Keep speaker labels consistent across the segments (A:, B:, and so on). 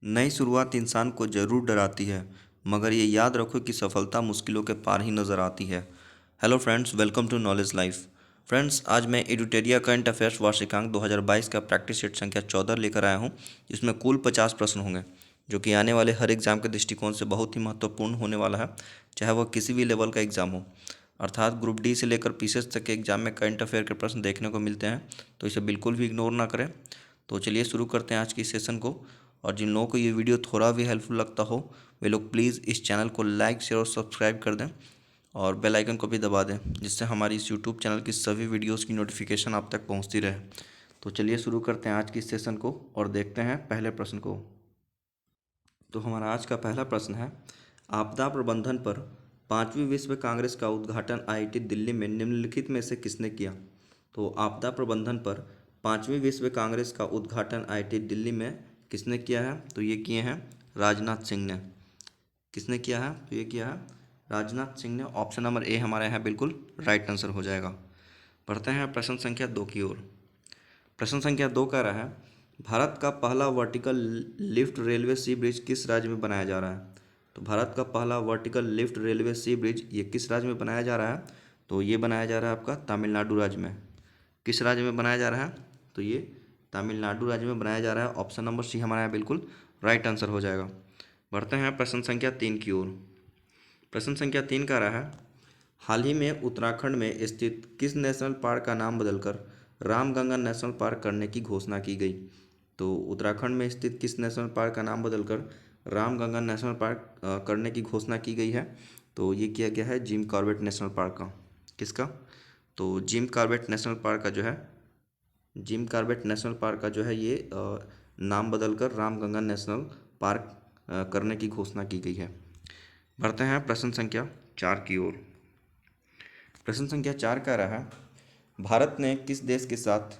A: नई शुरुआत इंसान को ज़रूर डराती है, मगर ये याद रखो कि सफलता मुश्किलों के पार ही नज़र आती है। Hello friends, welcome to knowledge life. Friends, आज मैं एडुटेरिया करंट अफेयर्स वार्षिकांक 2022 का प्रैक्टिस सेट संख्या 14 लेकर आया हूँ, जिसमें कुल 50 प्रश्न होंगे, जो कि आने वाले हर एग्ज़ाम के दृष्टिकोण से बहुत ही महत्वपूर्ण होने वाला है, चाहे वह किसी भी लेवल का एग्ज़ाम हो। अर्थात ग्रुप डी से लेकर पीसीएस तक के एग्ज़ाम में करंट अफेयर के प्रश्न देखने को मिलते हैं, तो इसे बिल्कुल भी इग्नोर ना करें। तो चलिए शुरू करते हैं आज की सेशन को। और जिन लोगों को ये वीडियो थोड़ा भी हेल्पफुल लगता हो, वे लोग प्लीज़ इस चैनल को लाइक शेयर और सब्सक्राइब कर दें और बेल आइकन को भी दबा दें, जिससे हमारी इस यूट्यूब चैनल की सभी वीडियोस की नोटिफिकेशन आप तक पहुंचती रहे। तो चलिए शुरू करते हैं आज की सेशन को और देखते हैं पहले प्रश्न को। तो हमारा आज का पहला प्रश्न है, आपदा प्रबंधन पर 5वीं विश्व कांग्रेस का उद्घाटन आईआईटी दिल्ली में निम्नलिखित में से किसने किया? तो आपदा प्रबंधन पर 5वीं विश्व कांग्रेस का उद्घाटन आईआईटी दिल्ली में किसने किया है? तो ये किए हैं राजनाथ सिंह ने। किसने किया है? तो ये किया है राजनाथ सिंह ने। ऑप्शन नंबर ए हमारे यहाँ बिल्कुल राइट आंसर हो जाएगा। बढ़ते हैं प्रश्न संख्या 2 की ओर। प्रश्न संख्या 2 कह रहा है, भारत का पहला वर्टिकल लिफ्ट रेलवे सी ब्रिज किस राज्य में बनाया जा रहा है? तो भारत का पहला वर्टिकल लिफ्ट रेलवे सी ब्रिज ये किस राज्य में बनाया जा रहा है? तो ये बनाया जा रहा है आपका तमिलनाडु राज्य में। किस राज्य में बनाया जा रहा है? तो ये तमिलनाडु राज्य में बनाया जा रहा है। ऑप्शन नंबर सी हमारा यहाँ बिल्कुल राइट आंसर हो जाएगा। बढ़ते हैं प्रश्न संख्या 3 की ओर। प्रश्न संख्या 3 कह रहा है, हाल ही में उत्तराखंड में स्थित किस नेशनल पार्क का नाम बदलकर रामगंगा नेशनल पार्क करने की घोषणा की गई? तो उत्तराखंड में स्थित किस नेशनल पार्क का नाम बदलकर रामगंगा नेशनल पार्क करने की घोषणा की गई है? तो ये किया गया है जिम कॉर्बेट नेशनल पार्क का। किसका? तो जिम कॉर्बेट नेशनल पार्क का जो है, जिम कॉर्बेट नेशनल पार्क का जो है ये नाम बदलकर रामगंगा नेशनल पार्क करने की घोषणा की गई है। बढ़ते हैं प्रश्न संख्या 4 की ओर। प्रश्न संख्या 4 कह रहा है, भारत ने किस देश के साथ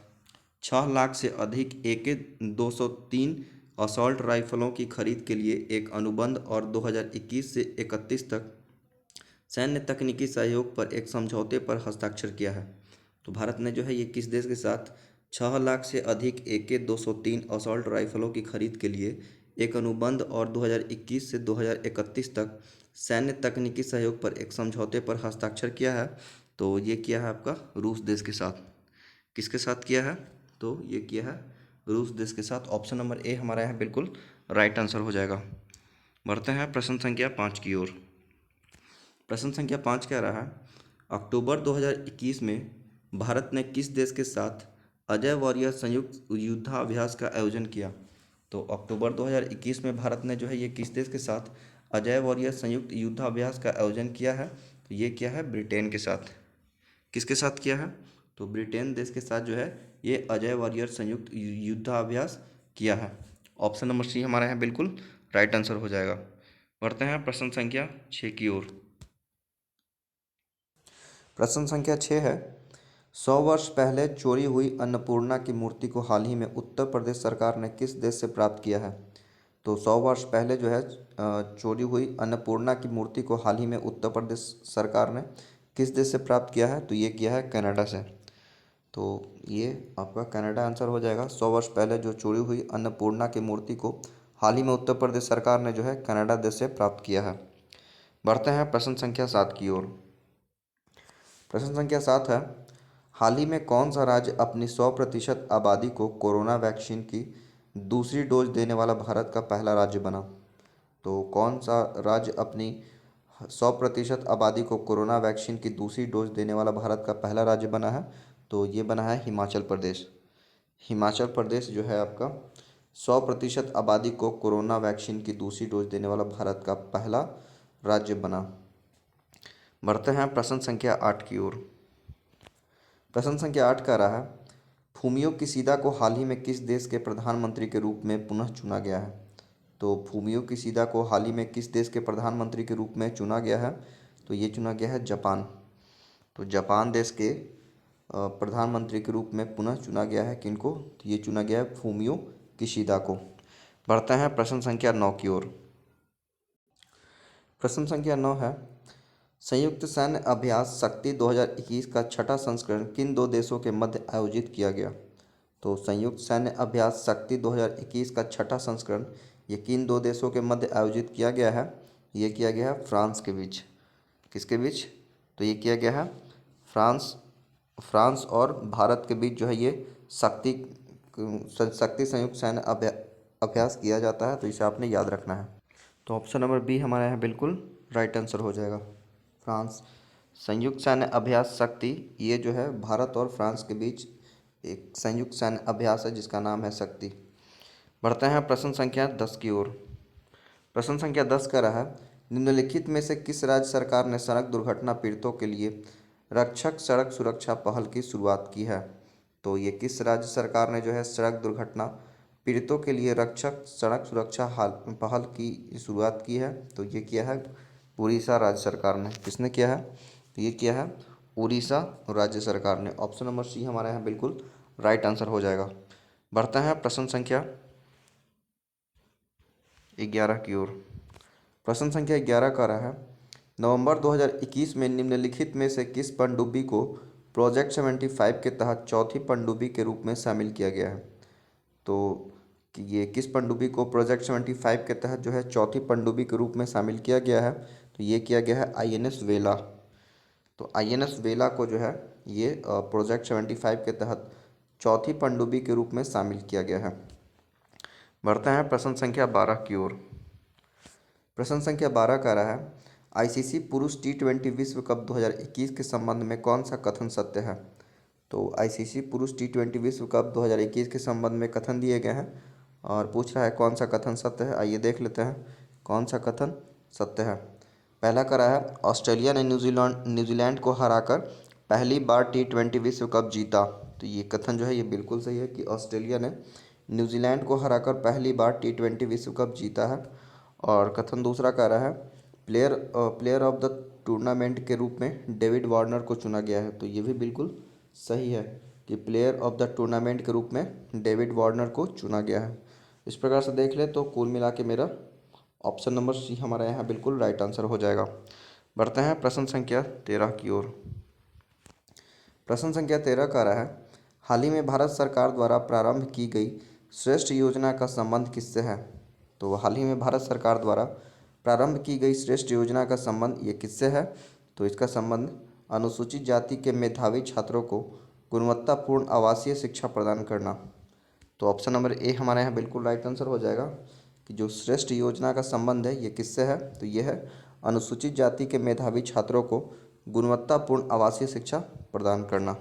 A: 6 लाख से अधिक AK 203 असॉल्ट राइफलों की खरीद के लिए एक अनुबंध और 2021 से 31 तक सैन्य तकनीकी सहयोग पर एक समझौते पर हस्ताक्षर किया है? तो भारत ने जो है ये किस देश के साथ 6 लाख से अधिक AK 203 असॉल्ट राइफलों की खरीद के लिए एक अनुबंध और 2021 से 2031 तक सैन्य तकनीकी सहयोग पर एक समझौते पर हस्ताक्षर किया है? तो ये किया है आपका रूस देश के साथ। किसके साथ किया है? तो ये किया है रूस देश के साथ। ऑप्शन नंबर ए हमारा यहाँ बिल्कुल राइट आंसर हो जाएगा। बढ़ते हैं प्रश्न संख्या 5 की ओर। प्रश्न संख्या 5 कह रहा है, अक्टूबर 2021 में भारत ने किस देश के साथ अजय वॉरियर संयुक्त युद्धाभ्यास का आयोजन किया? तो अक्टूबर 2021 में भारत ने जो है ये किस देश के साथ अजय वॉरियर संयुक्त युद्धाभ्यास का आयोजन किया है? तो ये किया है ब्रिटेन के साथ। किसके साथ किया है? तो ब्रिटेन देश के साथ जो है ये अजय वॉरियर संयुक्त युद्धाभ्यास किया है। ऑप्शन नंबर सी हमारे यहाँ बिल्कुल राइट आंसर हो जाएगा। बढ़ते हैं प्रश्न संख्या 6 की ओर। प्रश्न संख्या 6 है, 100 वर्ष पहले चोरी हुई अन्नपूर्णा की मूर्ति को हाल ही में उत्तर प्रदेश सरकार ने किस देश से प्राप्त किया है? तो 100 वर्ष पहले जो है चोरी हुई अन्नपूर्णा की मूर्ति को हाल ही में उत्तर प्रदेश सरकार ने किस देश से प्राप्त किया है? तो ये किया है कनाडा से। तो ये आपका कनाडा आंसर हो जाएगा। 100 वर्ष पहले जो चोरी हुई अन्नपूर्णा की मूर्ति को हाल ही में उत्तर प्रदेश सरकार ने जो है कनाडा देश से प्राप्त किया है। बढ़ते हैं प्रश्न संख्या 7 की ओर। प्रश्न संख्या 7 है, हाल ही में कौन सा राज्य अपनी 100% आबादी को कोरोना वैक्सीन की दूसरी डोज देने वाला भारत का पहला राज्य बना? तो कौन सा राज्य अपनी 100% आबादी को कोरोना वैक्सीन की दूसरी डोज देने वाला भारत का पहला राज्य बना है? तो ये बना है हिमाचल प्रदेश। हिमाचल प्रदेश जो है आपका 100% आबादी को कोरोना वैक्सीन की दूसरी डोज देने वाला भारत का पहला राज्य बना। बढ़ते हैं प्रश्न संख्या 8 की ओर। प्रश्न संख्या 8 का रहा है, फूमियो किसीदा को हाल ही में किस देश के प्रधानमंत्री के रूप में पुनः चुना गया है? तो फूमियो किसीदा को हाल ही में किस देश के प्रधानमंत्री के रूप में चुना गया है? तो ये चुना गया है जापान। तो जापान देश के प्रधानमंत्री के रूप में पुनः चुना गया है किनको? तो ये चुना गया है फूमियो किशीदा को। बढ़ते हैं प्रश्न संख्या 9 की ओर। प्रश्न संख्या 9 है, संयुक्त सैन्य अभ्यास शक्ति 2021 का छठा संस्करण किन दो देशों के मध्य आयोजित किया गया? तो संयुक्त सैन्य अभ्यास शक्ति 2021 का छठा संस्करण ये किन दो देशों के मध्य आयोजित किया गया है? ये किया गया है फ्रांस के बीच। किसके बीच? तो ये किया गया है फ्रांस फ्रांस और भारत के बीच जो है ये शक्ति शक्ति संयुक्त सैन्य अभ्यास किया जाता है, तो इसे आपने याद रखना है। तो ऑप्शन नंबर बी हमारा यहाँ बिल्कुल राइट आंसर हो जाएगा। फ्रांस संयुक्त सैन्य अभ्यास शक्ति, ये जो है भारत और फ्रांस के बीच एक संयुक्त सैन्य अभ्यास है जिसका नाम है शक्ति। बढ़ते हैं प्रश्न संख्या 10 की ओर। प्रश्न संख्या 10 कह रहा है, निम्नलिखित में से किस राज्य सरकार ने सड़क दुर्घटना पीड़ितों के लिए रक्षक सड़क सुरक्षा पहल की शुरुआत की है? तो ये किस राज्य सरकार ने जो है सड़क दुर्घटना पीड़ितों के लिए रक्षक सड़क सुरक्षा पहल की शुरुआत की है? तो ये किया है उड़ीसा राज्य सरकार ने। किसने किया है? तो ये किया है उड़ीसा राज्य सरकार ने। ऑप्शन नंबर सी हमारे यहाँ बिल्कुल राइट आंसर हो जाएगा। बढ़ते हैं प्रश्न संख्या 11 की ओर। प्रश्न संख्या 11 का रहा है, नवंबर 2021 में निम्नलिखित में से किस पनडुब्बी को प्रोजेक्ट 75 के तहत चौथी पनडुब्बी के रूप में शामिल किया गया है? तो कि ये किस पनडुब्बी को प्रोजेक्ट 75 के तहत जो है चौथी पनडुब्बी के रूप में शामिल किया गया है? तो ये किया गया है INS वेला। तो INS वेला को जो है ये प्रोजेक्ट 75 के तहत चौथी पनडुब्बी के रूप में शामिल किया गया है। बढ़ते हैं प्रश्न संख्या 12 की ओर। प्रश्न संख्या 12 का रहा है, ICC पुरुष T20 विश्व कप 2021 के संबंध में कौन सा कथन सत्य है? तो ICC पुरुष T20 विश्व कप 2021 के संबंध में कथन दिए गए हैं और पूछ रहा है कौन सा कथन सत्य है। आइए देख लेते हैं कौन सा कथन सत्य है। पहला करा है, ऑस्ट्रेलिया ने न्यूजीलैंड को हराकर पहली बार T20 विश्व कप जीता। तो ये कथन जो है ये बिल्कुल सही है कि ऑस्ट्रेलिया ने न्यूजीलैंड को हराकर पहली बार T20 विश्व कप जीता है। और कथन दूसरा कह रहा है, प्लेयर ऑफ द टूर्नामेंट के रूप में डेविड वार्नर को चुना गया है। तो ये भी बिल्कुल सही है कि प्लेयर ऑफ द टूर्नामेंट के रूप में डेविड वार्नर को चुना गया है। इस प्रकार से देख ले तो कुल मिला के मेरा ऑप्शन नंबर सी हमारा यहाँ बिल्कुल राइट आंसर हो जाएगा। बढ़ते हैं प्रश्न संख्या 13 की ओर। प्रश्न संख्या 13 का रहा है, हाल ही में भारत सरकार द्वारा प्रारंभ की गई श्रेष्ठ योजना का संबंध किससे है? तो हाल ही में भारत सरकार द्वारा प्रारंभ की गई श्रेष्ठ योजना का संबंध ये किससे है? तो इसका संबंध अनुसूचित जाति के मेधावी छात्रों को गुणवत्तापूर्ण आवासीय शिक्षा प्रदान करना। तो ऑप्शन नंबर ए हमारे यहाँ बिल्कुल राइट आंसर हो जाएगा कि जो श्रेष्ठ योजना का संबंध है ये किससे है? तो ये है अनुसूचित जाति के मेधावी छात्रों को गुणवत्तापूर्ण आवासीय शिक्षा प्रदान करना।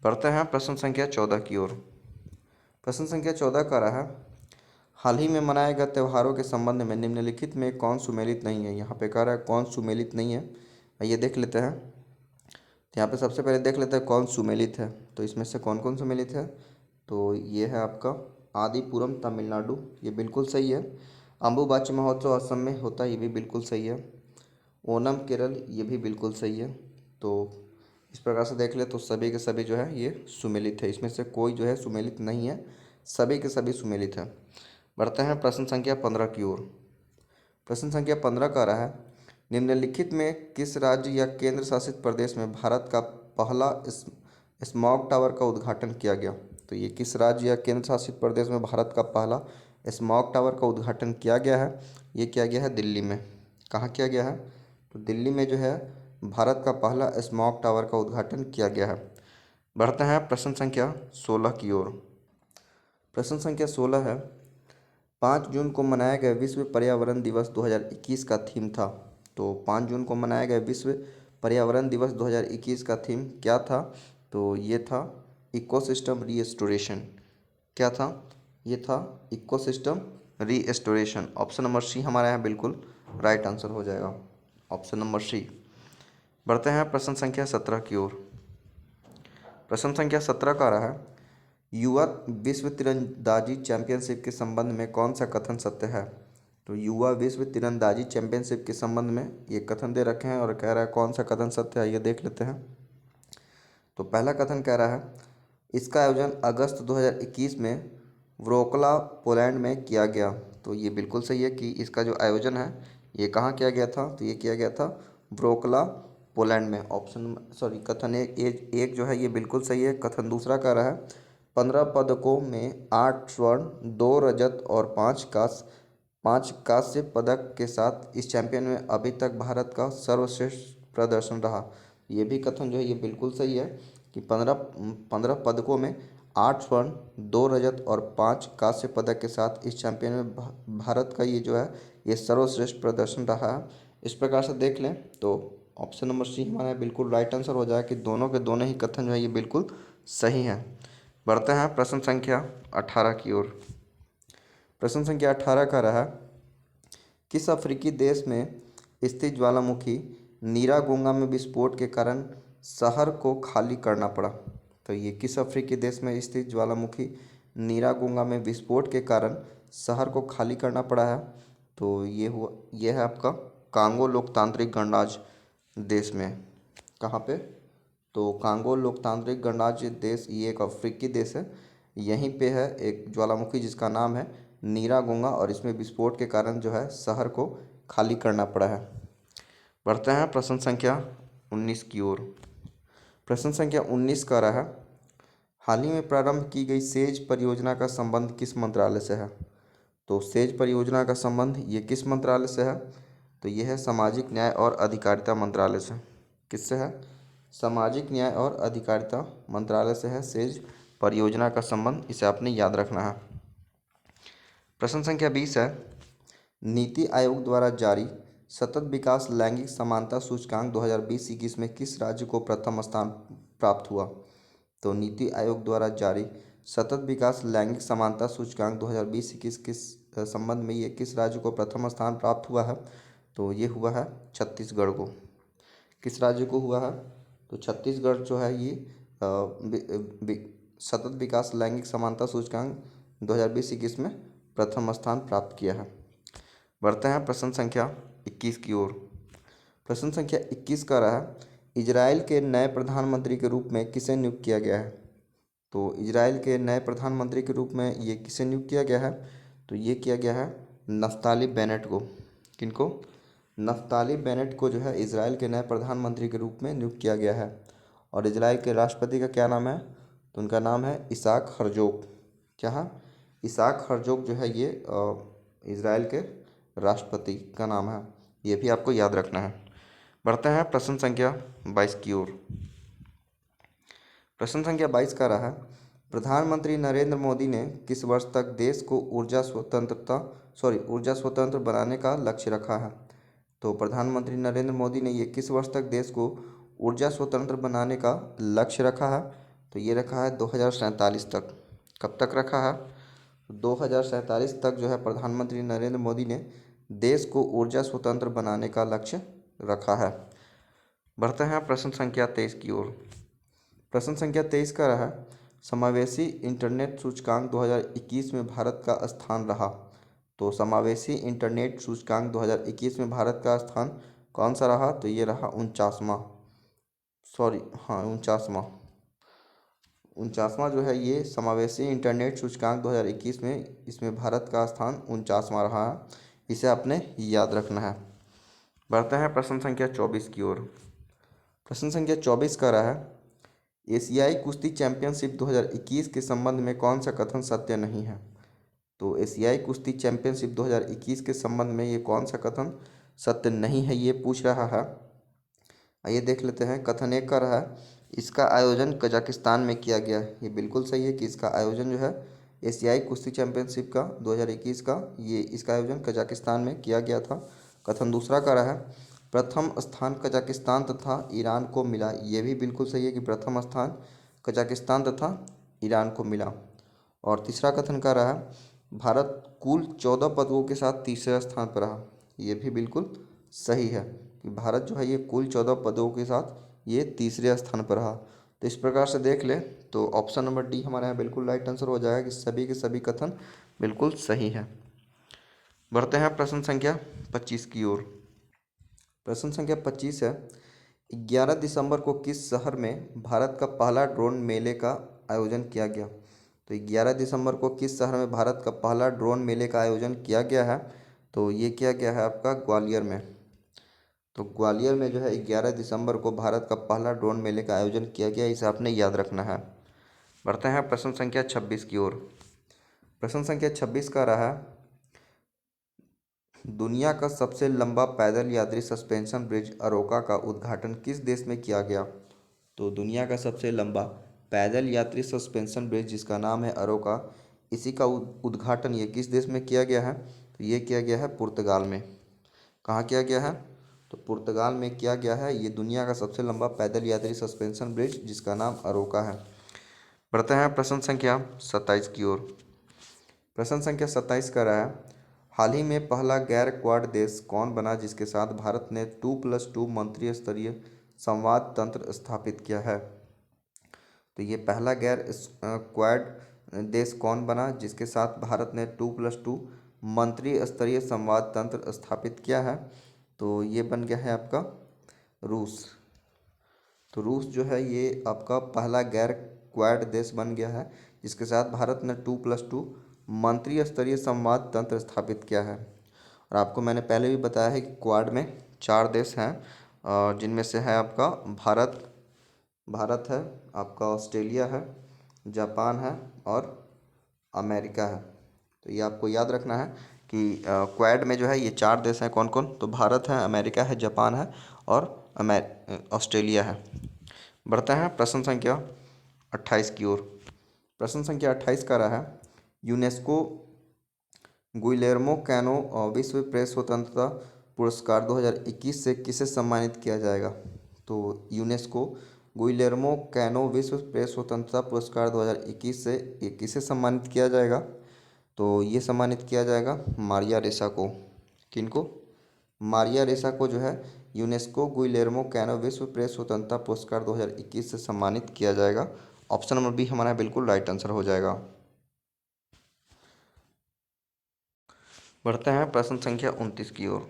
A: बढ़ते हैं प्रश्न संख्या 14 की ओर। प्रश्न संख्या 14 का रहा है, हाल ही में मनाए गए त्योहारों के संबंध में निम्नलिखित में कौन सुमेलित नहीं है? यहाँ पे कह रहा है कौन सुमेलित नहीं है। आइए देख लेते हैं। तो यहाँ पे सबसे पहले देख लेते हैं कौन सुमेलित है। तो इसमें से कौन कौन सुमेलित है? तो ये है आपका आदिपुरम तमिलनाडु, ये बिल्कुल सही है। अम्बुबाची महोत्सव असम में होता है, ये भी बिल्कुल सही है। ओनम केरल, ये भी बिल्कुल सही है। तो इस प्रकार से देख ले तो सभी के सभी जो है ये सुमेलित है, इसमें से कोई जो है सुमेलित नहीं है, सभी के सभी सुमेलित है। बढ़ते हैं प्रश्न संख्या 15 की ओर। प्रश्न संख्या 15 का रहा है, निम्नलिखित में किस राज्य या केंद्र शासित प्रदेश में भारत का पहला स्मॉग टावर का उद्घाटन किया गया? तो ये किस राज्य या केंद्र शासित प्रदेश में भारत का पहला स्मॉग टावर का उद्घाटन किया गया है? ये किया गया है दिल्ली में। कहाँ किया गया है? तो दिल्ली में जो है भारत का पहला स्मॉग टावर का उद्घाटन किया गया है। बढ़ते हैं प्रश्न संख्या 16 की ओर। प्रश्न संख्या 16 है, 5 जून को मनाया गया विश्व पर्यावरण दिवस 2021 का थीम था। तो 5 जून को मनाया गया विश्व पर्यावरण दिवस 2021 का थीम क्या था? तो ये था इकोसिस्टम रीएस्टोरेशन। क्या था? ये था इकोसिस्टम रीएस्टोरेशन। ऑप्शन नंबर सी हमारे यहाँ बिल्कुल राइट आंसर हो जाएगा, ऑप्शन नंबर सी। बढ़ते हैं प्रश्न संख्या 17 की ओर। प्रश्न संख्या 17 का रहा है, युवा विश्व तीरंदाजी चैंपियनशिप के संबंध में कौन सा कथन सत्य है? तो युवा विश्व तीरंदाजी चैंपियनशिप के संबंध में ये कथन दे रखे हैं और कह रहा है कौन सा कथन सत्य है, ये देख लेते हैं। तो पहला कथन कह रहा है, इसका आयोजन अगस्त 2021 में व्रोकला पोलैंड में किया गया। तो ये बिल्कुल सही है कि इसका जो आयोजन है ये कहाँ किया गया था? तो ये किया गया था व्रोकला पोलैंड में। कथन एक जो है ये बिल्कुल सही है। कथन दूसरा कह रहा है, 15 पदकों में 8 स्वर्ण, 2 रजत और 5 कांस्य 5 कांस्य पदक के साथ इस चैंपियन में अभी तक भारत का सर्वश्रेष्ठ प्रदर्शन रहा। ये भी कथन जो है ये बिल्कुल सही है कि 15 पदकों में 8 स्वर्ण, 2 रजत और 5 कांस्य पदक के साथ इस चैंपियन में भारत का ये जो है ये सर्वश्रेष्ठ प्रदर्शन रहा है। इस प्रकार से देख लें तो ऑप्शन नंबर सी हमारा बिल्कुल राइट आंसर हो जाए कि दोनों के दोनों ही कथन जो है ये बिल्कुल सही हैं। बढ़ते हैं प्रश्न संख्या 18 की ओर। प्रश्न संख्या 18 का रहा, किस अफ्रीकी देश में स्थित ज्वालामुखी नीरागोंगा में विस्फोट के कारण शहर को खाली करना पड़ा? तो ये किस अफ्रीकी देश में स्थित ज्वालामुखी नीरागोंगा में विस्फोट के कारण शहर को खाली करना पड़ा है? तो ये है आपका कांगो लोकतांत्रिक गणराज्य देश में। कहाँ पे? तो कांगो लोकतांत्रिक गणराज्य देश ये एक अफ्रीकी देश है। यहीं पे है एक ज्वालामुखी जिसका नाम है नीरागोंगा और इसमें विस्फोट के कारण जो है शहर को खाली करना पड़ा है। बढ़ते हैं प्रश्न संख्या 19 की ओर। प्रश्न संख्या 19 का रहा, हाल ही में प्रारंभ की गई सेज परियोजना का संबंध किस मंत्रालय से है? तो सेज परियोजना का संबंध ये किस मंत्रालय से है? तो ये है सामाजिक न्याय और अधिकारिता मंत्रालय से। किससे है? सामाजिक न्याय और अधिकारिता मंत्रालय से है सेज परियोजना का संबंध। इसे आपने याद रखना है। प्रश्न संख्या 20 है, नीति आयोग द्वारा जारी सतत विकास लैंगिक समानता सूचकांक 2020-21 में किस राज्य को प्रथम स्थान प्राप्त हुआ? तो नीति आयोग द्वारा जारी सतत विकास लैंगिक समानता सूचकांक 2020-21 किस संबंध में ये किस राज्य को प्रथम स्थान प्राप्त हुआ है? तो ये हुआ है छत्तीसगढ़ को। किस राज्य को हुआ है? तो छत्तीसगढ़ जो है ये सतत विकास लैंगिक समानता सूचकांक 2020-21 में प्रथम स्थान प्राप्त किया है। बढ़ते हैं प्रश्न संख्या 21 की ओर। प्रश्न संख्या 21 का रहा, इजराइल के नए प्रधानमंत्री के रूप में किसे नियुक्त किया गया है? तो इजराइल के नए प्रधानमंत्री के रूप में ये किसे नियुक्त किया गया है? तो ये किया गया है नफ्ताली बेनेट को। किनको? नफ्ताली बेनेट को जो है इजराइल के नए प्रधानमंत्री के रूप में नियुक्त किया गया है। और इजराइल के राष्ट्रपति का क्या नाम है? तो उनका नाम है इसाक हर्जोग। क्या है? इसाक हर्जोग जो है ये इजराइल के राष्ट्रपति का नाम है। ये भी आपको याद रखना है। बढ़ते हैं प्रश्न संख्या 22 की ओर। प्रश्न संख्या 22 का रहा, प्रधानमंत्री नरेंद्र मोदी ने किस वर्ष तक देश को ऊर्जा स्वतंत्र बनाने का लक्ष्य रखा है? तो प्रधानमंत्री नरेंद्र मोदी ने ये किस वर्ष तक देश को ऊर्जा स्वतंत्र बनाने का लक्ष्य रखा है? तो ये रखा है 2047 तक। कब तक रखा है? 2047 तक जो है प्रधानमंत्री नरेंद्र मोदी ने देश को ऊर्जा स्वतंत्र बनाने का लक्ष्य रखा है। बढ़ते हैं प्रश्न संख्या 23 की ओर। प्रश्न संख्या 23 का रहा, समावेशी इंटरनेट सूचकांक 2021 में भारत का स्थान रहा। तो समावेशी इंटरनेट सूचकांक 2021 में भारत का स्थान कौन सा रहा? तो ये रहा 49वां जो है ये समावेशी इंटरनेट सूचकांक 2021 में इसमें भारत का स्थान 49वां रहा है। इसे आपने याद रखना है। बढ़ते हैं प्रश्न संख्या 24 की ओर। प्रश्न संख्या 24 का रहा है, एशियाई कुश्ती चैंपियनशिप 2021 के संबंध में कौन सा कथन सत्य नहीं है? तो एशियाई कुश्ती चैंपियनशिप 2021 के संबंध में ये कौन सा कथन सत्य नहीं है ये पूछ रहा है। आइए देख लेते हैं। कथन 1 का रहा है, इसका आयोजन कजाकिस्तान में किया गया है। ये बिल्कुल सही है कि इसका आयोजन जो है एशियाई कुश्ती चैंपियनशिप का 2021 का ये इसका आयोजन कजाकिस्तान में किया गया था। कथन दूसरा का रहा है, प्रथम स्थान कजाकिस्तान तथा ईरान को मिला। ये भी बिल्कुल सही है कि प्रथम स्थान कजाकिस्तान तथा ईरान को मिला। और तीसरा कथन का रहा, भारत कुल 14 पदकों के साथ तीसरे स्थान पर रहा। ये भी बिल्कुल सही है कि भारत जो है ये कुल 14 पदकों के साथ ये तीसरे स्थान पर रहा। तो इस प्रकार से देख ले तो ऑप्शन नंबर डी हमारे यहाँ बिल्कुल राइट आंसर हो जाएगा कि सभी के सभी कथन बिल्कुल सही है। बढ़ते हैं प्रश्न संख्या 25 की ओर। प्रश्न संख्या 25 है, 11 दिसंबर को किस शहर में भारत का पहला ड्रोन मेले का आयोजन किया गया? तो 11 दिसंबर को किस शहर में भारत का पहला ड्रोन मेले का आयोजन किया गया है? तो ये किया गया है आपका ग्वालियर में। तो ग्वालियर में जो है 11 दिसंबर को भारत का पहला ड्रोन मेले का आयोजन किया गया। इसे आपने याद रखना है। बढ़ते हैं प्रश्न संख्या 26 की ओर। प्रश्न संख्या 26 का रहा, दुनिया का सबसे लंबा पैदल यात्री सस्पेंशन ब्रिज अरोका का उद्घाटन किस देश में किया गया? तो दुनिया का सबसे लंबा पैदल यात्री सस्पेंशन ब्रिज जिसका नाम है अरोका, इसी का उद्घाटन ये किस देश में किया गया है? तो ये किया गया है पुर्तगाल में। कहाँ किया गया है? तो पुर्तगाल में किया गया है। ये दुनिया का सबसे लंबा पैदल यात्री सस्पेंशन ब्रिज जिसका नाम अरोका है। बढ़ते हैं प्रश्न संख्या 27 की ओर। प्रश्न संख्या 27 का रहा है, हाल ही में पहला गैर क्वाड देश कौन बना जिसके साथ भारत ने 2+2 मंत्रिय स्तरीय संवाद तंत्र स्थापित किया है? तो ये पहला गैर क्वाड देश कौन बना जिसके साथ भारत ने 2+2 मंत्रिय स्तरीय संवाद तंत्र स्थापित किया है? तो ये बन गया है आपका रूस। तो रूस जो है ये आपका पहला गैर क्वाड देश बन गया है जिसके साथ भारत ने 2+2 मंत्रिय स्तरीय संवाद तंत्र स्थापित किया है। और आपको मैंने पहले भी बताया है कि क्वाड में 4 देश हैं, जिनमें से है आपका भारत है, आपका ऑस्ट्रेलिया है, जापान है और अमेरिका है। तो ये आपको याद रखना है कि क्वाड में जो है ये 4 देश हैं। कौन कौन? तो भारत है, अमेरिका है, जापान है और ऑस्ट्रेलिया है। बढ़ते हैं प्रश्न संख्या 28 की ओर। प्रश्न संख्या 28 का रहा है, यूनेस्को गुइलेर्मो कैनो विश्व प्रेस स्वतंत्रता पुरस्कार 2021 से किसे सम्मानित किया जाएगा? तो यूनेस्को गुइलेर्मो कैनो विश्व प्रेस स्वतंत्रता पुरस्कार 2021 से ये किसे सम्मानित किया जाएगा? तो ये सम्मानित किया जाएगा मारिया रेसा को। किनको? मारिया रेसा को जो है यूनेस्को गुइलेर्मो कैनो विश्व प्रेस स्वतंत्रता पुरस्कार 2021 से सम्मानित किया जाएगा। ऑप्शन नंबर बी हमारा बिल्कुल राइट आंसर हो जाएगा। बढ़ते हैं प्रश्न संख्या 29 की ओर।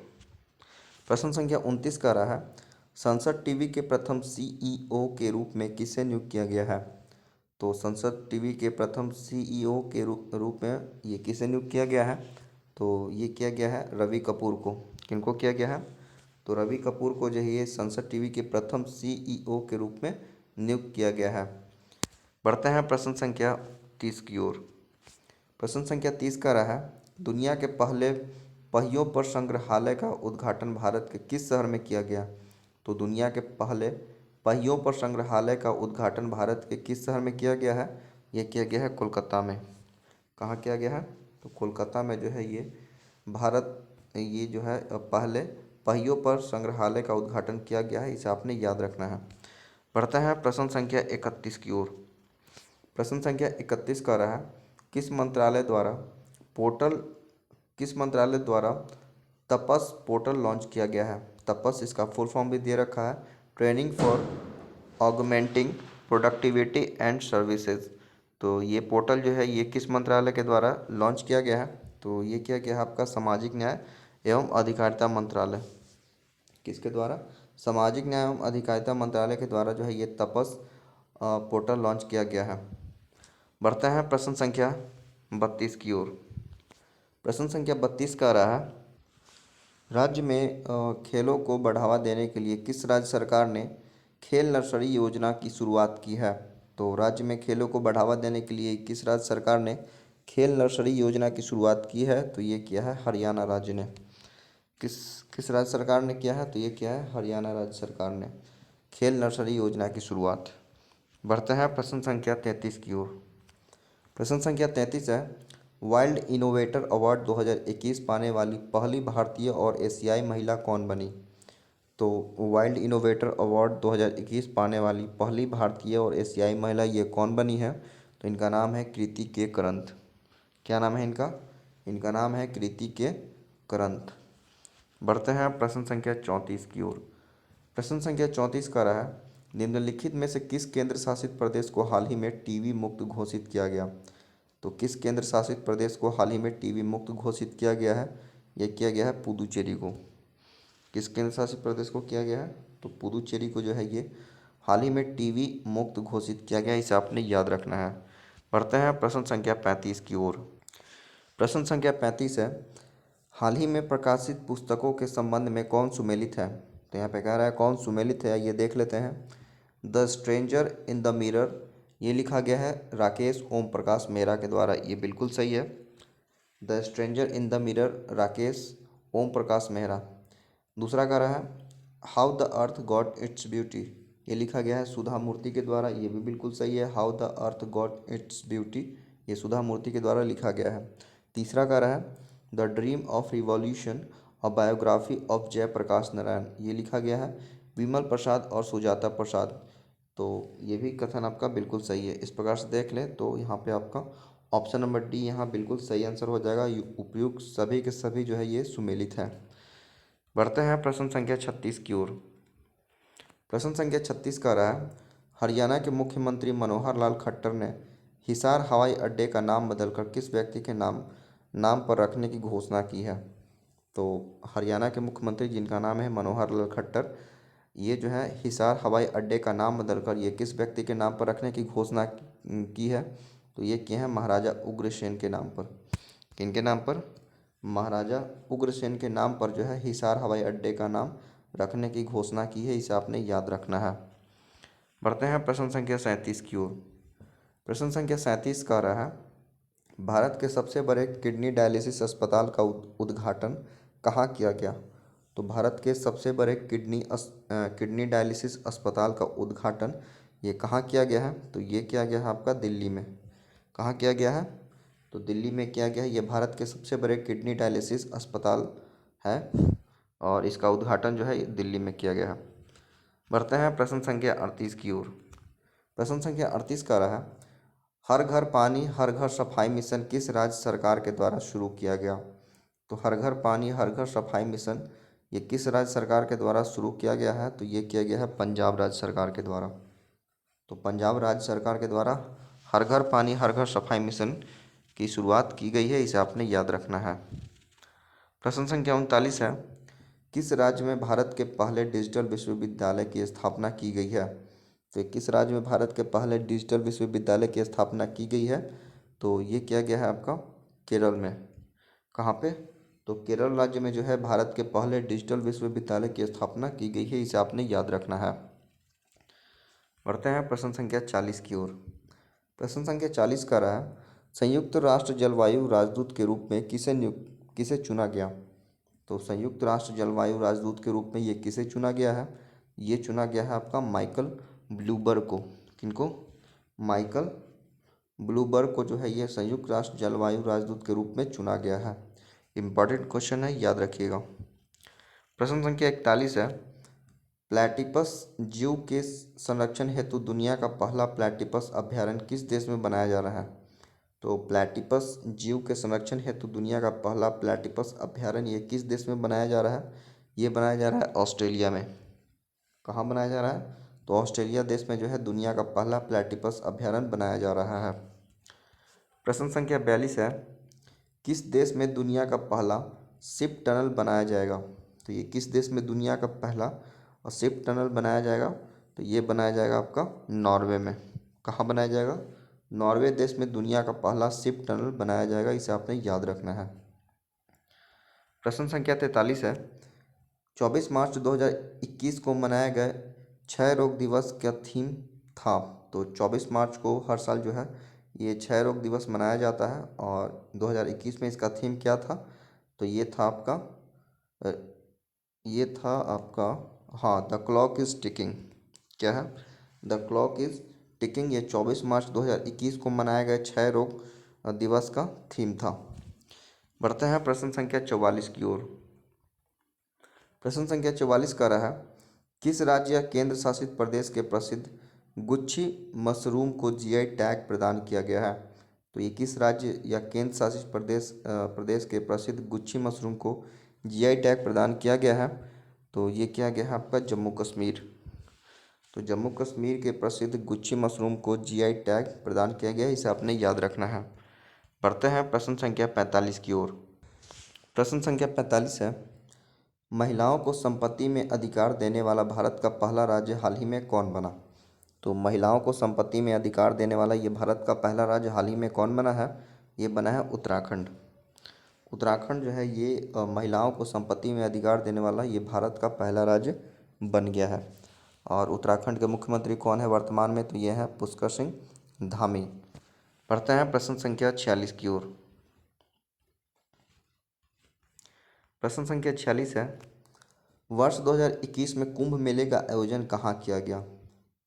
A: प्रश्न संख्या 29 का रहा है, संसद टीवी के प्रथम सीईओ के रूप में किसे नियुक्त किया गया है? तो संसद टीवी के प्रथम सीईओ के रूप में ये किसे नियुक्त किया गया है? तो ये किया गया है रवि कपूर को। किनको किया गया है? तो रवि कपूर को जो है ये संसद टीवी के प्रथम सीईओ के रूप में नियुक्त किया गया है। बढ़ते हैं प्रश्न संख्या 30 की ओर। प्रश्न संख्या 30 का रहा है, दुनिया के पहले पहियों पर संग्रहालय का उद्घाटन भारत के किस शहर में किया गया? तो दुनिया के पहले पहियों पर संग्रहालय का उद्घाटन भारत के किस शहर में किया गया है? यह किया गया है कोलकाता में। कहाँ किया गया है? तो कोलकाता में जो है ये ये जो है पहले पहियों पर संग्रहालय का उद्घाटन किया गया है। इसे आपने याद रखना है। बढ़ते हैं प्रश्न संख्या 31 की ओर। प्रश्न संख्या 31 का रहा है, पोर्टल किस मंत्रालय द्वारा तपस पोर्टल लॉन्च किया गया है? तपस इसका फुल फॉर्म भी दे रखा है, training for augmenting productivity and services. तो ये पोर्टल जो है ये किस मंत्रालय के द्वारा लॉन्च किया गया है? तो ये किया गया है आपका सामाजिक न्याय एवं अधिकारिता मंत्रालय। किसके द्वारा? सामाजिक न्याय एवं अधिकारिता मंत्रालय के द्वारा जो है ये तपस पोर्टल लॉन्च किया गया है। बढ़ते हैं प्रश्न संख्या 32 की ओर। प्रश्न संख्या 32 का रहा है, राज्य में खेलों को बढ़ावा देने के लिए किस राज्य सरकार ने खेल नर्सरी योजना की शुरुआत की है? तो राज्य में खेलों को बढ़ावा देने के लिए किस राज्य सरकार ने खेल नर्सरी योजना की शुरुआत की है? तो ये किया है हरियाणा राज्य ने। किस किस राज्य सरकार ने किया है? तो ये किया है हरियाणा राज्य सरकार ने खेल नर्सरी योजना की शुरुआत। बढ़ते हैं प्रश्न संख्या 33 की ओर। प्रश्न संख्या 33 है, वाइल्ड इनोवेटर अवार्ड 2021 पाने वाली पहली भारतीय और एशियाई महिला कौन बनी? तो वाइल्ड इनोवेटर अवार्ड 2021 पाने वाली पहली भारतीय और एशियाई महिला ये कौन बनी है? तो इनका नाम है कृति के करंत। क्या नाम है इनका? इनका नाम है कृति के करंत। बढ़ते हैं प्रश्न संख्या 34 की ओर। प्रश्न संख्या 34 का रहा है, निम्नलिखित में से किस केंद्र शासित प्रदेश को हाल ही में टीबी मुक्त घोषित किया गया? तो किस केंद्र शासित प्रदेश को हाल ही में टीबी मुक्त घोषित किया गया है? यह किया गया है पुदुचेरी को। किस केंद्र शासित प्रदेश को किया गया है? तो पुदुचेरी को जो है ये हाल ही में टीबी मुक्त घोषित किया गया है। इसे आपने याद रखना है। बढ़ते हैं प्रश्न संख्या 35 की ओर। प्रश्न संख्या 35 है, हाल ही में प्रकाशित पुस्तकों के संबंध में कौन सुमेलित है? तो यहाँ पे कह रहा है कौन सुमेलित है, ये देख लेते हैं। The stranger in the mirror ये लिखा गया है राकेश ओम प्रकाश मेहरा के द्वारा। ये बिल्कुल सही है। The stranger in the mirror Rakesh Om Prakash Mehra. दूसरा कह रहा है how the earth got its beauty, ये लिखा गया है सुधा मूर्ति के द्वारा, ये भी बिल्कुल सही है। How the earth got its beauty, ये सुधा मूर्ति के द्वारा लिखा गया है। तीसरा कह रहा है the dream of revolution, a biography of Jayaprakash Narayan, ये लिखा गया है विमल प्रसाद और सुजाता प्रसाद। तो ये भी कथन आपका बिल्कुल सही है। इस प्रकार से देख लें तो यहाँ पे आपका ऑप्शन नंबर डी यहाँ बिल्कुल सही आंसर हो जाएगा। उपयुक्त सभी के सभी जो है ये सुमेलित है। बढ़ते हैं प्रश्न संख्या 36 की ओर। प्रश्न संख्या 36 का रहा है हरियाणा के मुख्यमंत्री मनोहर लाल खट्टर ने हिसार हवाई अड्डे का नाम बदलकर किस व्यक्ति के नाम नाम पर रखने की घोषणा की है। तो हरियाणा के मुख्यमंत्री जिनका नाम है मनोहर लाल खट्टर, ये जो है हिसार हवाई अड्डे का नाम बदलकर ये किस व्यक्ति के नाम पर रखने की घोषणा की है। तो ये किए हैं महाराजा उग्रसेन के नाम पर। किनके नाम पर? महाराजा उग्रसेन के नाम पर जो है हिसार हवाई अड्डे का नाम रखने की घोषणा की है, इसे आपने याद रखना है। बढ़ते हैं प्रश्न संख्या 37 की ओर। प्रश्न संख्या 37 का रहा है भारत के सबसे बड़े किडनी डायलिसिस अस्पताल का उद्घाटन कहाँ किया गया। तो भारत के सबसे बड़े किडनी डायलिसिस अस्पताल का उद्घाटन ये कहाँ किया गया है। तो ये किया गया है आपका दिल्ली में। कहाँ किया गया है? तो दिल्ली में किया गया है। ये भारत के सबसे बड़े किडनी डायलिसिस अस्पताल है और इसका उद्घाटन जो है दिल्ली में किया गया है। बढ़ते हैं प्रश्न संख्या 38 की ओर। प्रश्न संख्या 38 का रहा है हर घर पानी हर घर सफाई मिशन किस राज्य सरकार के द्वारा शुरू किया गया। तो हर घर पानी हर घर सफाई मिशन ये किस राज्य सरकार के द्वारा शुरू किया गया है। तो ये किया गया है पंजाब राज्य सरकार के द्वारा। तो पंजाब राज्य सरकार के द्वारा हर घर पानी हर घर सफाई मिशन की शुरुआत की गई है, इसे आपने याद रखना है। प्रश्न संख्या 39 है किस राज्य में भारत के पहले डिजिटल विश्वविद्यालय की स्थापना की गई है। तो किस राज्य में भारत के पहले डिजिटल विश्वविद्यालय की स्थापना की गई है। तो ये किया गया है आपका केरल में। कहाँ पे? तो केरल राज्य में जो है भारत के पहले डिजिटल विश्वविद्यालय की स्थापना की गई है, इसे आपने याद रखना है। बढ़ते हैं प्रश्न संख्या 40 की ओर। प्रश्न संख्या 40 का रहा है संयुक्त राष्ट्र जलवायु राजदूत के रूप में किसे चुना गया। तो संयुक्त राष्ट्र जलवायु राजदूत के रूप में ये किसे चुना गया है। ये चुना गया है आपका माइकल ब्लूबर्ग को। किनको? माइकल ब्लूबर्ग को जो है ये संयुक्त राष्ट्र जलवायु राजदूत के रूप में चुना गया है। इम्पॉर्टेंट क्वेश्चन है, याद रखिएगा। प्रश्न संख्या 41 है प्लैटिपस जीव के संरक्षण हेतु दुनिया का पहला प्लैटिपस अभ्यारण्य किस देश में बनाया जा रहा है। तो प्लैटिपस जीव के संरक्षण हेतु दुनिया का पहला प्लैटिपस अभ्यारण्य ये किस देश में बनाया जा रहा है। ये बनाया जा रहा है ऑस्ट्रेलिया में। कहाँ बनाया जा रहा है? तो ऑस्ट्रेलिया देश में जो है दुनिया का पहला प्लैटिपस अभ्यारण्य बनाया जा रहा है। प्रश्न संख्या 42 है किस देश में दुनिया का पहला शिप टनल बनाया जाएगा। तो ये किस देश में दुनिया का पहला शिप टनल बनाया जाएगा। तो ये बनाया जाएगा आपका नॉर्वे में। कहाँ बनाया जाएगा? नॉर्वे देश में दुनिया का पहला शिप टनल बनाया जाएगा, इसे आपने याद रखना है। प्रश्न संख्या 43 है 24 मार्च 2021 को मनाए गए क्षय रोग दिवस का थीम था। तो 24 मार्च को हर साल जो है ये क्षय रोग दिवस मनाया जाता है और 2021 में इसका थीम क्या था। तो ये था आपका हाँ द क्लॉक इज़ टिकिंग। क्या है? The clock is ticking. ये 24 मार्च 2021 को मनाए गए क्षय रोग दिवस का थीम था। बढ़ते हैं प्रश्न संख्या 44 की ओर। प्रश्न संख्या 44 का रहा किस राज्य या केंद्र शासित प्रदेश के प्रसिद्ध गुच्छी मशरूम को जीआई टैग प्रदान किया गया है। तो ये किस राज्य या केंद्र शासित प्रदेश के प्रसिद्ध गुच्छी मशरूम को जीआई टैग प्रदान किया गया है। तो ये किया गया है आपका जम्मू कश्मीर। तो जम्मू कश्मीर के प्रसिद्ध गुच्छी मशरूम को जीआई टैग प्रदान किया गया है, इसे आपने याद रखना है। बढ़ते हैं प्रश्न संख्या 45 की ओर। प्रश्न संख्या 45 है महिलाओं को संपत्ति में अधिकार देने वाला भारत का पहला राज्य हाल ही में कौन बना। तो महिलाओं को संपत्ति में अधिकार देने वाला ये भारत का पहला राज्य हाल ही में कौन बना है। ये बना है उत्तराखंड। उत्तराखंड जो है ये महिलाओं को संपत्ति में अधिकार देने वाला ये भारत का पहला राज्य बन गया है। और उत्तराखंड के मुख्यमंत्री कौन है वर्तमान में। तो ये है पुष्कर सिंह धामी। बढ़ते हैं प्रश्न संख्या 46 की ओर। प्रश्न संख्या 46 है, वर्ष 2021 में कुंभ मेले का आयोजन कहाँ किया गया?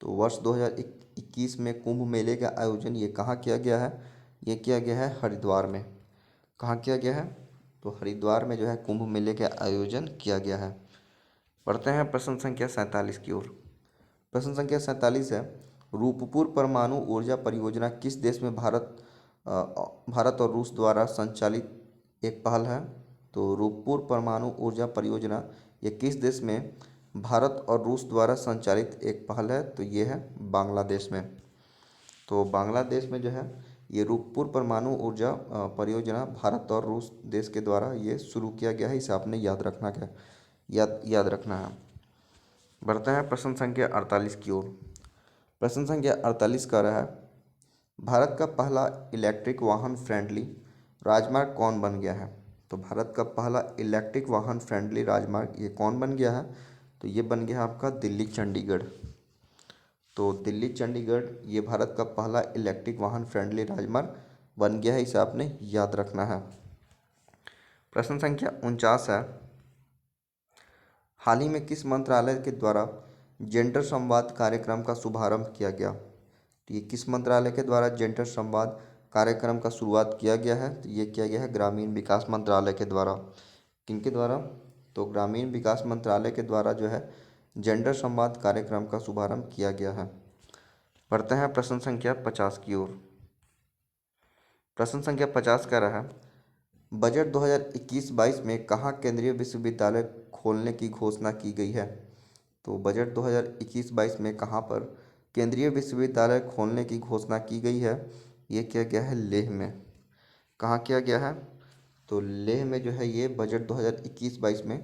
A: तो वर्ष 2021 में कुंभ मेले का आयोजन ये कहाँ किया गया है? ये किया गया है हरिद्वार में। कहाँ किया गया है? तो हरिद्वार में जो है कुंभ मेले का आयोजन किया गया है। बढ़ते हैं प्रश्न संख्या 47 की ओर। प्रश्न संख्या 47 है, रूपपुर परमाणु ऊर्जा परियोजना किस देश में भारत और रूस द्वारा संचालित एक पहल है? तो रूपपुर परमाणु ऊर्जा परियोजना ये किस देश में भारत और रूस द्वारा संचालित एक पहल है? तो ये है बांग्लादेश में। तो बांग्लादेश में जो है ये रूपपुर परमाणु ऊर्जा परियोजना भारत और रूस देश के द्वारा ये शुरू किया गया है। इसे आपने याद रखना है। बढ़ते हैं प्रश्न संख्या 48 की ओर। प्रश्न संख्या 48 का रहा है, भारत का पहला इलेक्ट्रिक वाहन फ्रेंडली राजमार्ग कौन बन गया है? तो भारत का पहला इलेक्ट्रिक वाहन फ्रेंडली राजमार्ग ये कौन बन गया है? तो ये बन गया आपका दिल्ली चंडीगढ़। तो दिल्ली चंडीगढ़ ये भारत का पहला इलेक्ट्रिक वाहन फ्रेंडली राजमार्ग बन गया है। इसे आपने याद रखना है। प्रश्न संख्या 49 है, हाल ही में किस मंत्रालय के द्वारा जेंडर संवाद कार्यक्रम का शुभारंभ किया गया? तो ये किस मंत्रालय के द्वारा जेंडर संवाद कार्यक्रम का शुरुआत किया गया है? तो ये किया गया है ग्रामीण विकास मंत्रालय के द्वारा। किनके द्वारा? तो ग्रामीण विकास मंत्रालय के द्वारा जो है जेंडर संवाद कार्यक्रम का शुभारंभ किया गया है। बढ़ते हैं प्रश्न संख्या 50 की ओर। प्रश्न संख्या 50 का रहा, बजट 2021-22 में कहाँ केंद्रीय विश्वविद्यालय खोलने की घोषणा की गई है? तो बजट 2021-22 में कहाँ पर केंद्रीय विश्वविद्यालय खोलने की घोषणा की गई है? ये किया गया है लेह में। कहाँ किया गया है? तो लेह में जो है ये बजट 2021-22 में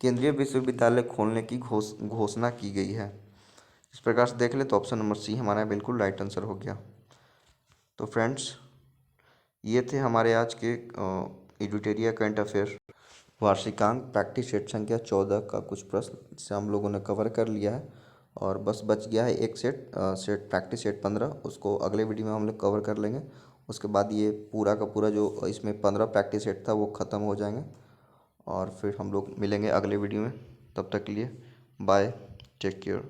A: केंद्रीय विश्वविद्यालय खोलने की घोषणा की गई है। इस प्रकार से देख ले तो ऑप्शन नंबर सी हमारा बिल्कुल राइट आंसर हो गया। तो फ्रेंड्स ये थे हमारे आज के एडुटेरिया करंट अफेयर वार्षिकांक प्रैक्टिस सेट संख्या 14 का कुछ प्रश्न जिसे हम लोगों ने कवर कर लिया है। और बस बच गया है एक सेट प्रैक्टिस सेट 15, उसको अगले वीडियो में हम लोग कवर कर लेंगे। उसके बाद ये पूरा का पूरा जो इसमें 15 प्रैक्टिस सेट था वो ख़त्म हो जाएंगे और फिर हम लोग मिलेंगे अगले वीडियो में। तब तक के लिए बाय, टेक केयर।